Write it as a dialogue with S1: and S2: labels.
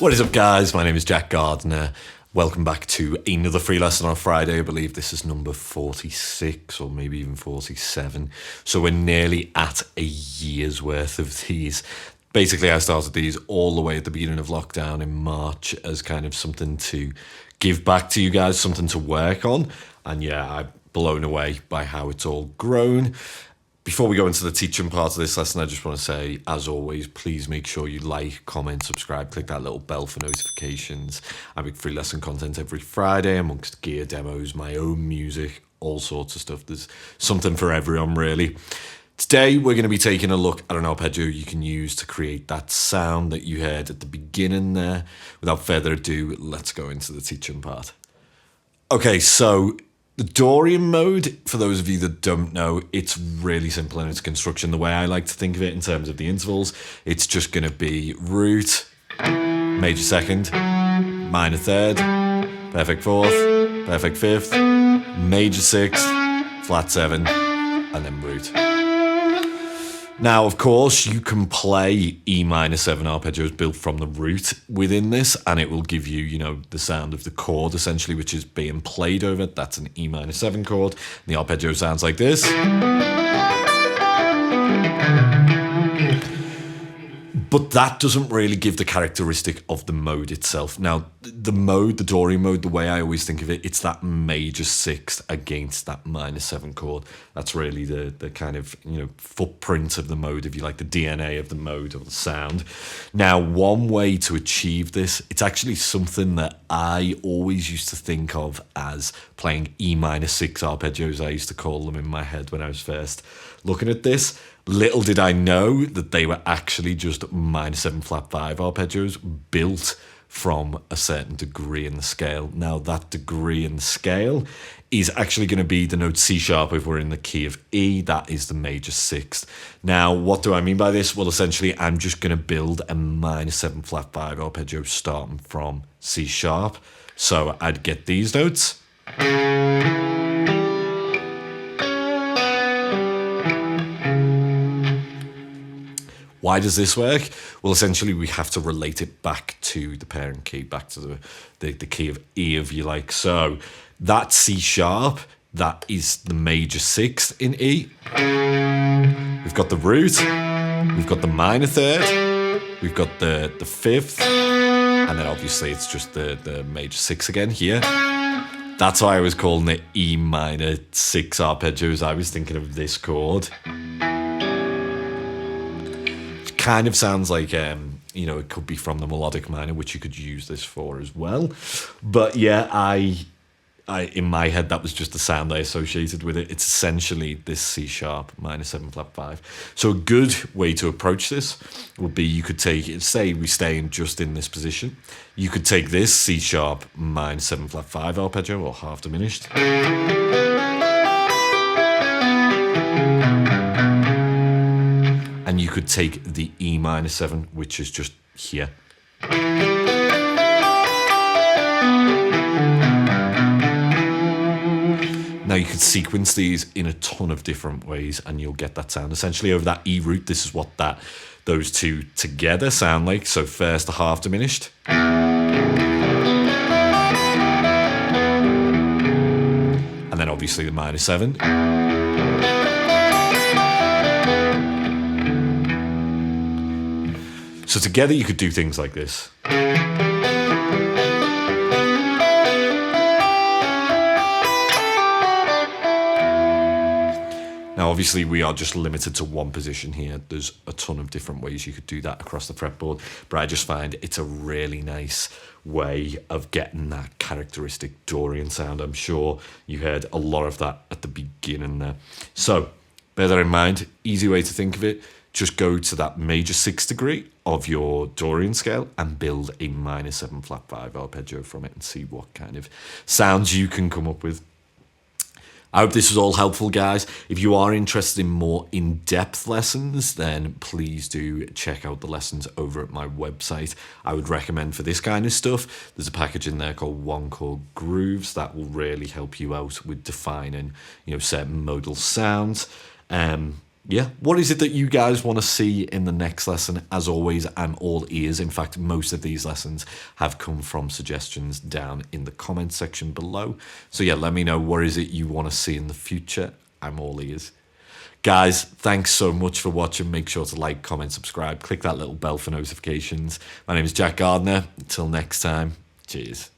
S1: What is up, guys? My name is Jack Gardiner. Welcome back to another free lesson on Friday. I believe this is number 46 or maybe even 47. So we're nearly at a year's worth of these. Basically, I started these all the way at the beginning of lockdown in March as kind of something to give back to you guys, something to work on. And yeah, I'm blown away by how it's all grown. Before we go into the teaching part of this lesson, I just want to say, as always, please make sure you like, comment, subscribe, click that little bell for notifications. I make free lesson content every Friday amongst gear demos, my own music, all sorts of stuff. There's something for everyone, really. Today, we're going to be taking a look at an arpeggio you can use to create that sound that you heard at the beginning there. Without further ado, let's go into the teaching part. Okay, so the Dorian mode, for those of you that don't know, it's really simple in its construction. The way I like to think of it in terms of the intervals, it's just going to be root, major second, minor third, perfect fourth, perfect fifth, major sixth, flat seven, and then root. Now, of course, you can play E minor 7 arpeggios built from the root within this, and it will give you, you know, the sound of the chord, essentially, which is being played over. That's an E minor 7 chord. And the arpeggio sounds like this. But that doesn't really give the characteristic of the mode itself. Now, the mode, the Dorian mode, the way I always think of it, it's that major sixth against that minor 7 chord. That's really the kind of, you know, footprint of the mode, if you like, the DNA of the mode or the sound. Now, one way to achieve this, it's actually something that I always used to think of as playing E minor 6 arpeggios. I used to call them in my head when I was first looking at this. Little did I know that they were actually just minor 7 flat 5 arpeggios built from a certain degree in the scale. Now, that degree in the scale is actually going to be the note C sharp if we're in the key of E. That is the major sixth. Now, what do I mean by this? Well, essentially, I'm just going to build a minor 7 flat 5 arpeggio starting from C sharp. So I'd get these notes. Why does this work? Well, essentially, we have to relate it back to the parent key, back to the key of E, if you like. So that C sharp, that is the major sixth in E. We've got the root, we've got the minor third, we've got the fifth, and then obviously it's just the major sixth again here. That's why I was calling it E minor 6 arpeggios. I was thinking of this chord. Kind of sounds like, you know, it could be from the melodic minor, which you could use this for as well. But yeah, I in my head, that was just the sound I associated with it. It's essentially this C sharp minor 7 flat 5. So a good way to approach this would be, you could take it, say we stay in just in this position. You could take this C sharp minor 7 flat 5 arpeggio, or half diminished. And you could take the E minor 7, which is just here. Now you could sequence these in a ton of different ways and you'll get that sound. Essentially over that E root, this is what those two together sound like. So first the half diminished. And then obviously the minor 7. So together you could do things like this. Now obviously we are just limited to one position here. There's a ton of different ways you could do that across the fretboard, but I just find it's a really nice way of getting that characteristic Dorian sound. I'm sure you heard a lot of that at the beginning there. So bear that in mind, easy way to think of it. Just go to that major 6th degree of your Dorian scale and build a minor 7 flat 5 arpeggio from it and see what kind of sounds you can come up with. I hope this was all helpful, guys. If you are interested in more in-depth lessons, then please do check out the lessons over at my website. I would recommend for this kind of stuff, there's a package in there called One Chord Grooves that will really help you out with defining, you know, certain modal sounds. yeah, what is it that you guys want to see in the next lesson? As always, I'm all ears. In fact, most of these lessons have come from suggestions down in the comments section below. So yeah, let me know what is it you want to see in the future. I'm all ears. Guys, thanks so much for watching. Make sure to like, comment, subscribe, click that little bell for notifications. My name is Jack Gardiner. Until next time, cheers.